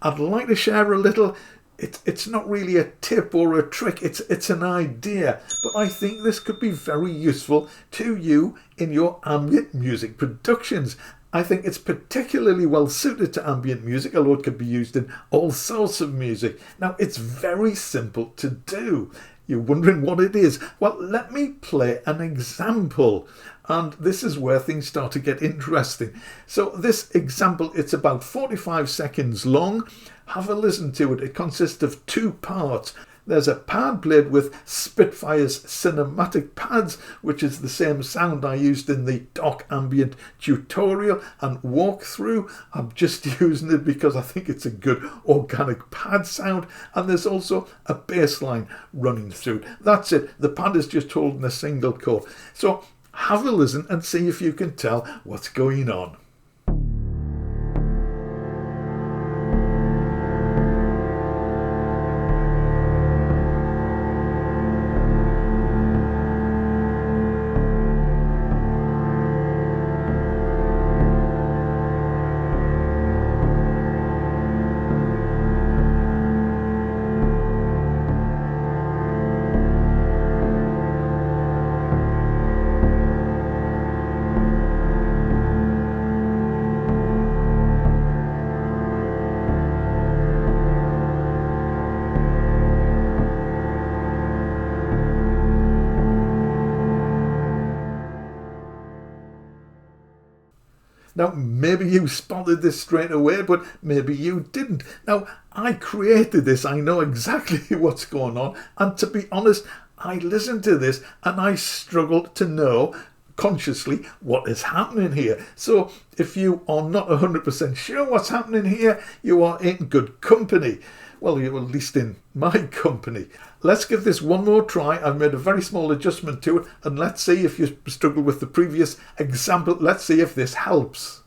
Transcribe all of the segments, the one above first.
I'd like to share a little. It's not really a tip or a trick, it's an idea, but I think this could be very useful to you in your ambient music productions. I think it's particularly well suited to ambient music, although it could be used in all sorts of music. Now, it's very simple to do. You're wondering what it is. Well, let me play an example. And this is where things start to get interesting. So this example, it's about 45 seconds long. Have a listen to it. It consists of two parts. There's a pad played with Spitfire's cinematic pads, which is the same sound I used in the Dark Ambient tutorial and walkthrough. I'm just using it because I think it's a good organic pad sound. And there's also a bass line running through. That's it. The pad is just holding a single chord. So have a listen and see if you can tell what's going on. Now, maybe you spotted this straight away, but maybe you didn't. Now, I created this. I know exactly what's going on. And to be honest, I listened to this and I struggled to know consciously what is happening here. So if you are not 100% sure what's happening here, you are in good company. Well, you're at least in my company. Let's give this one more try. I've made a very small adjustment to it, and let's see if you struggle with the previous example. Let's see if this helps.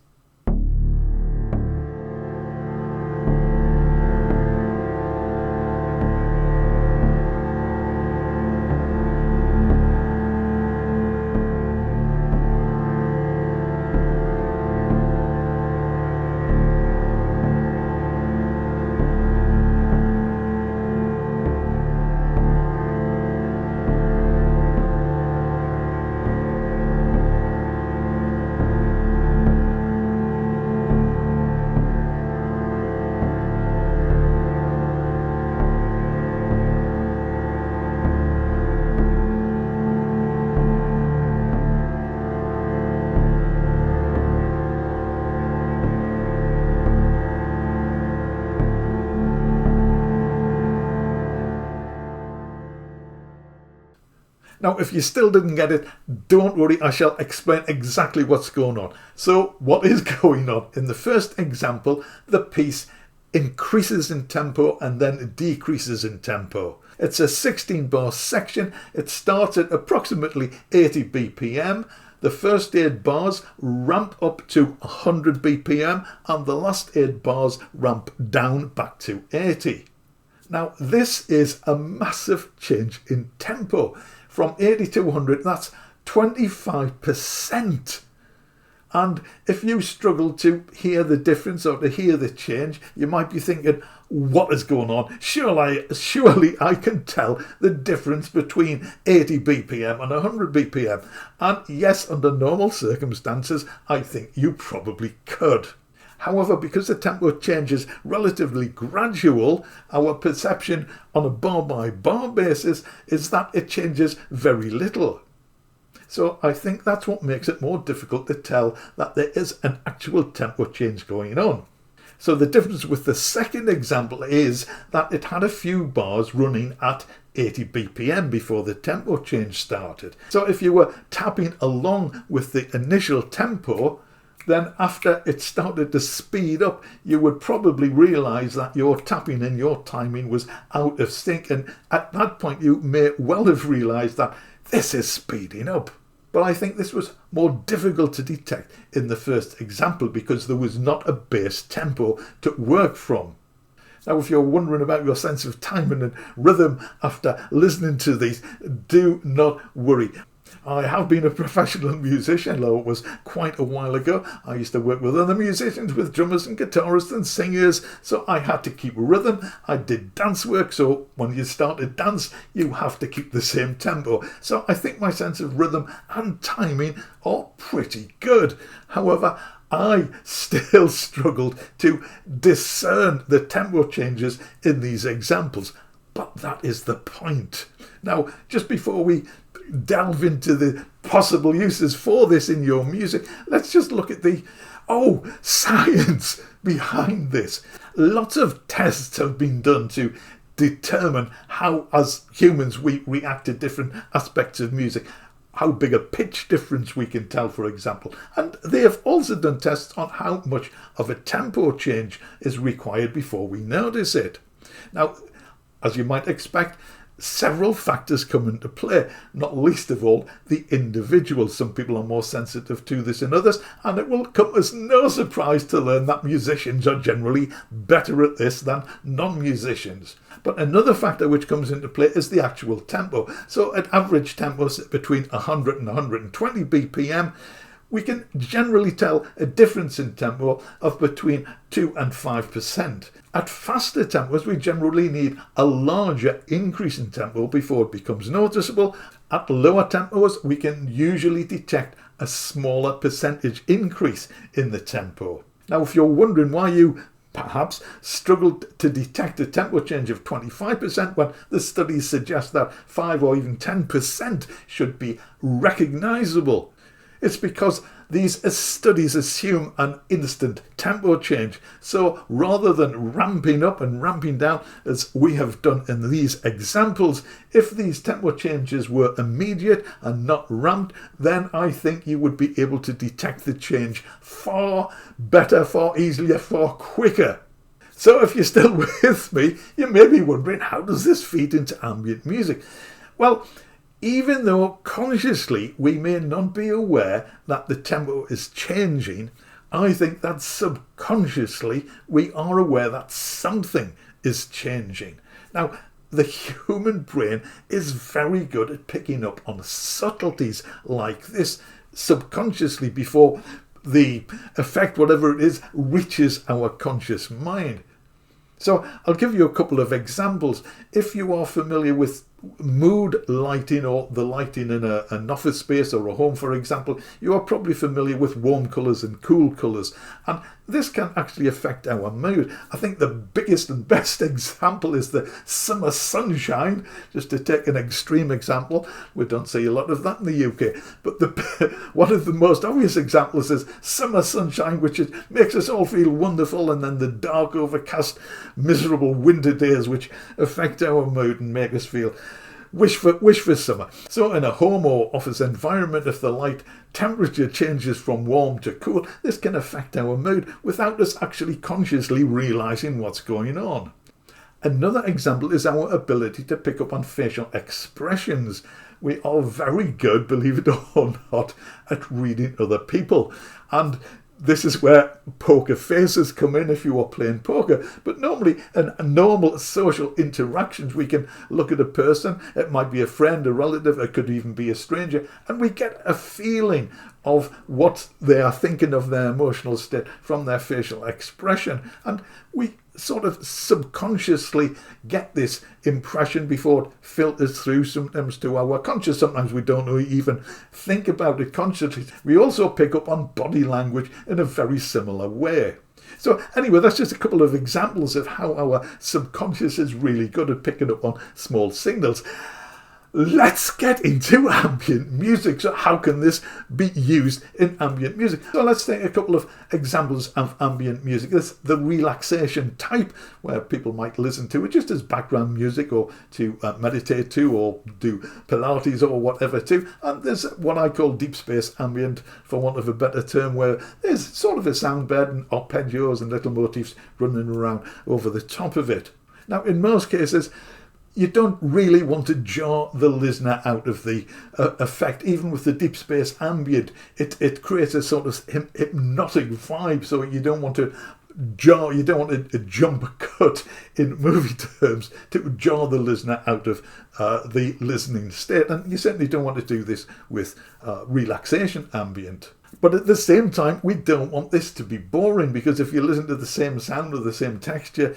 Now, if you still didn't get it, don't worry, I shall explain exactly what's going on. So, what is going on? In the first example, the piece increases in tempo and then decreases in tempo. It's a 16-bar section. It starts at approximately 80 BPM. The first 8 bars ramp up to 100 BPM and the last 8 bars ramp down back to 80. Now, this is a massive change in tempo. From 80 to 100, that's 25%. And if you struggle to hear the difference or to hear the change, you might be thinking, what is going on? Surely I can tell the difference between 80 BPM and 100 BPM. And yes, under normal circumstances, I think you probably could. However, because the tempo change is relatively gradual, our perception on a bar-by-bar basis is that it changes very little. So I think that's what makes it more difficult to tell that there is an actual tempo change going on. So the difference with the second example is that it had a few bars running at 80 BPM before the tempo change started. So if you were tapping along with the initial tempo, then after it started to speed up, you would probably realise that your tapping and your timing was out of sync. And at that point, you may well have realised that this is speeding up. But I think this was more difficult to detect in the first example because there was not a base tempo to work from. Now, if you're wondering about your sense of timing and rhythm after listening to these, do not worry. I have been a professional musician, though it was quite a while ago. I used to work with other musicians, with drummers and guitarists and singers, so I had to keep rhythm. I did dance work, so when you start to dance, you have to keep the same tempo. So I think my sense of rhythm and timing are pretty good. However, I still struggled to discern the tempo changes in these examples. But that is the point. Now, just before we delve into the possible uses for this in your music, let's just look at the science behind this. Lots of tests have been done to determine how, as humans, we react to different aspects of music, how big a pitch difference we can tell, for example. And they have also done tests on how much of a tempo change is required before we notice it. Now, as you might expect, several factors come into play, not least of all the individual. Some people are more sensitive to this than others, and it will come as no surprise to learn that musicians are generally better at this than non-musicians. But another factor which comes into play is the actual tempo. So at average tempos between 100 and 120 BPM, we can generally tell a difference in tempo of between 2 and 5%. At faster tempos, we generally need a larger increase in tempo before it becomes noticeable. At lower tempos, we can usually detect a smaller percentage increase in the tempo. Now, if you're wondering why you perhaps struggled to detect a tempo change of 25% when the studies suggest that 5 or even 10% should be recognizable, it's because these studies assume an instant tempo change. So rather than ramping up and ramping down as we have done in these examples, if these tempo changes were immediate and not ramped, then I think you would be able to detect the change far better, far easier, far quicker. So if you're still with me, you may be wondering, how does this feed into ambient music? Well, even though consciously we may not be aware that the tempo is changing, I think that subconsciously we are aware that something is changing. Now, the human brain is very good at picking up on subtleties like this subconsciously before the effect, whatever it is, reaches our conscious mind. So I'll give you a couple of examples. If you are familiar with mood lighting, or the lighting in an office space or a home, for example, you are probably familiar with warm colours and cool colours, and this can actually affect our mood. I think the biggest and best example is the summer sunshine, just to take an extreme example. We don't see a lot of that in the UK, but one of the most obvious examples is summer sunshine, which makes us all feel wonderful, and then the dark, overcast, miserable winter days which affect our mood and make us feel wish for summer. So in a home or office environment, if the light temperature changes from warm to cool, this can affect our mood without us actually consciously realizing what's going on. Another example is our ability to pick up on facial expressions. We are very good, believe it or not, at reading other people, and this is where poker faces come in if you are playing poker. But normally, in normal social interactions, we can look at a person. It might be a friend, a relative, it could even be a stranger, and we get a feeling of what they are thinking of their emotional state from their facial expression. And we sort of subconsciously get this impression before it filters through sometimes to our conscious. Sometimes we don't even think about it consciously. We also pick up on body language in a very similar way. So anyway, that's just a couple of examples of how our subconscious is really good at picking up on small signals. Let's get into ambient music. So how can this be used in ambient music? So let's take a couple of examples of ambient music. There's the relaxation type, where people might listen to it just as background music, or to meditate to, or do Pilates or whatever to. And there's what I call deep space ambient, for want of a better term, where there's sort of a sound bed and arpeggios and little motifs running around over the top of it. Now, in most cases, you don't really want to jar the listener out of the effect. Even with the deep space ambient, it creates a sort of hypnotic vibe, so you don't want to jar, you don't want a jump cut in movie terms to jar the listener out of the listening state. And you certainly don't want to do this with relaxation ambient. But at the same time, we don't want this to be boring, because if you listen to the same sound or the same texture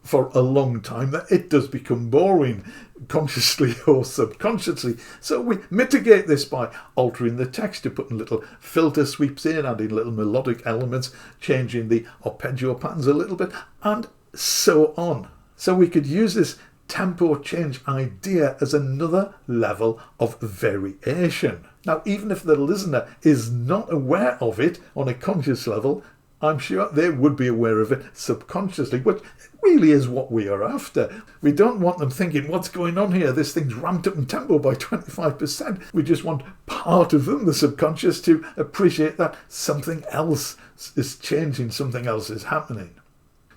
for a long time, that it does become boring, consciously or subconsciously. So we mitigate this by altering the texture, putting little filter sweeps in, adding little melodic elements, changing the arpeggio patterns a little bit, and so on. So we could use this tempo change idea as another level of variation. Now, even if the listener is not aware of it on a conscious level, I'm sure they would be aware of it subconsciously, which really is what we are after. We don't want them thinking, what's going on here? This thing's ramped up in tempo by 25%. We just want part of them, the subconscious, to appreciate that something else is changing, something else is happening.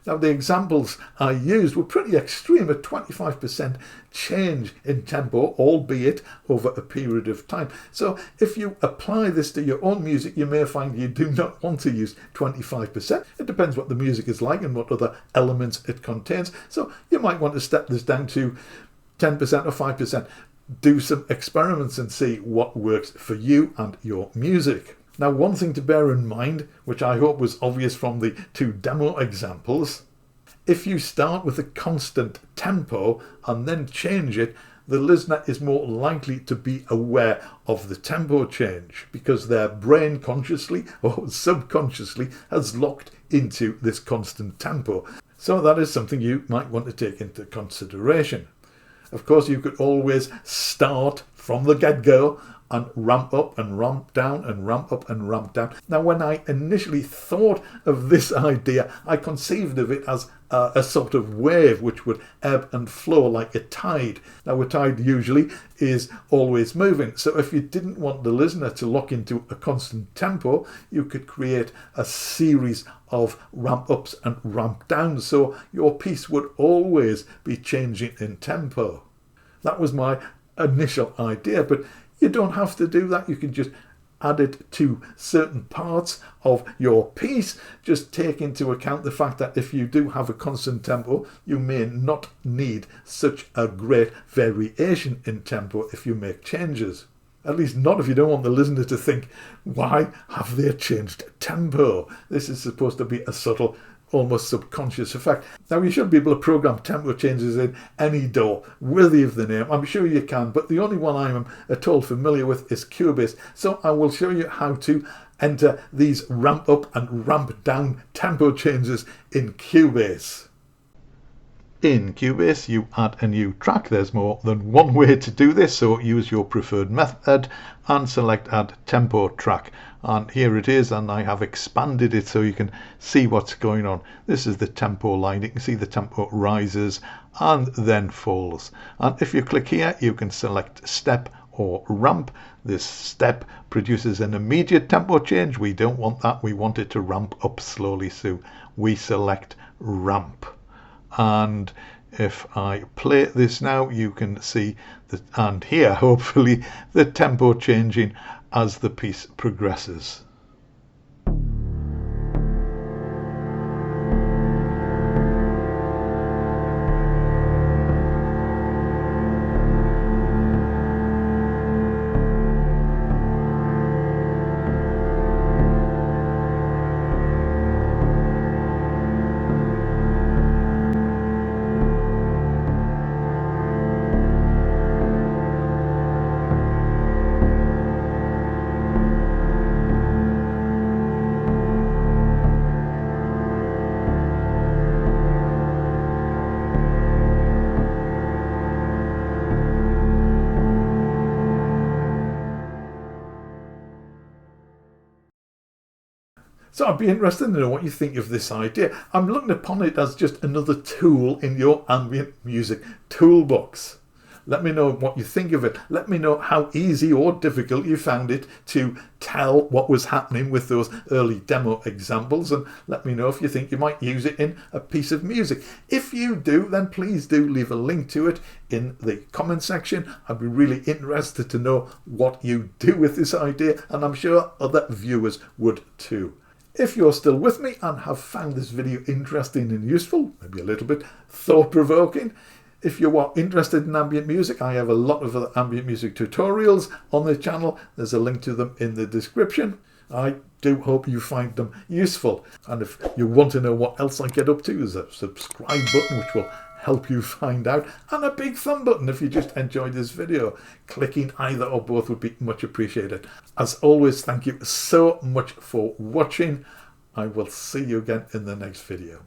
Now, the examples I used were pretty extreme, a 25% change in tempo, albeit over a period of time. So if you apply this to your own music, you may find you do not want to use 25%. It depends what the music is like and what other elements it contains. So you might want to step this down to 10% or 5%. Do some experiments and see what works for you and your music. Now, one thing to bear in mind, which I hope was obvious from the two demo examples, if you start with a constant tempo and then change it, the listener is more likely to be aware of the tempo change, because their brain consciously or subconsciously has locked into this constant tempo. So that is something you might want to take into consideration. Of course, you could always start from the get-go and ramp up and ramp down and ramp up and ramp down. Now, when I initially thought of this idea, I conceived of it as a sort of wave which would ebb and flow like a tide. Now, a tide usually is always moving. So if you didn't want the listener to lock into a constant tempo, you could create a series of ramp ups and ramp downs. So your piece would always be changing in tempo. That was my initial idea, but you don't have to do that. You can just add it to certain parts of your piece. Just take into account the fact that if you do have a constant tempo, you may not need such a great variation in tempo if you make changes. At least not if you don't want the listener to think, why have they changed tempo? This is supposed to be a subtle, almost subconscious effect. Now, you should be able to program tempo changes in any DAW worthy of the name. I'm sure you can, but the only one I am at all familiar with is Cubase. So I will show you how to enter these ramp up and ramp down tempo changes in Cubase. In Cubase, you add a new track. There's more than one way to do this, so use your preferred method and select Add Tempo Track. And here it is, and I have expanded it so you can see what's going on. This is the tempo line. You can see the tempo rises and then falls. And if you click here, you can select Step or Ramp. This step produces an immediate tempo change. We don't want that. We want it to ramp up slowly, so we select Ramp. And if I play this now, you can see that, and hear hopefully, the tempo changing as the piece progresses. So I'd be interested to know what you think of this idea. I'm looking upon it as just another tool in your ambient music toolbox. Let me know what you think of it. Let me know how easy or difficult you found it to tell what was happening with those early demo examples, and let me know if you think you might use it in a piece of music. If you do, then please do leave a link to it in the comment section. I'd be really interested to know what you do with this idea, and I'm sure other viewers would too. If you're still with me and have found this video interesting and useful, maybe a little bit thought-provoking, if you are interested in ambient music, I have a lot of other ambient music tutorials on the channel. There's a link to them in the description. I do hope you find them useful. And if you want to know what else I get up to, there's a subscribe button which will help you find out, and a big thumb button if you just enjoyed this video. Clicking either or both would be much appreciated. As always, thank you so much for watching. I will see you again in the next video.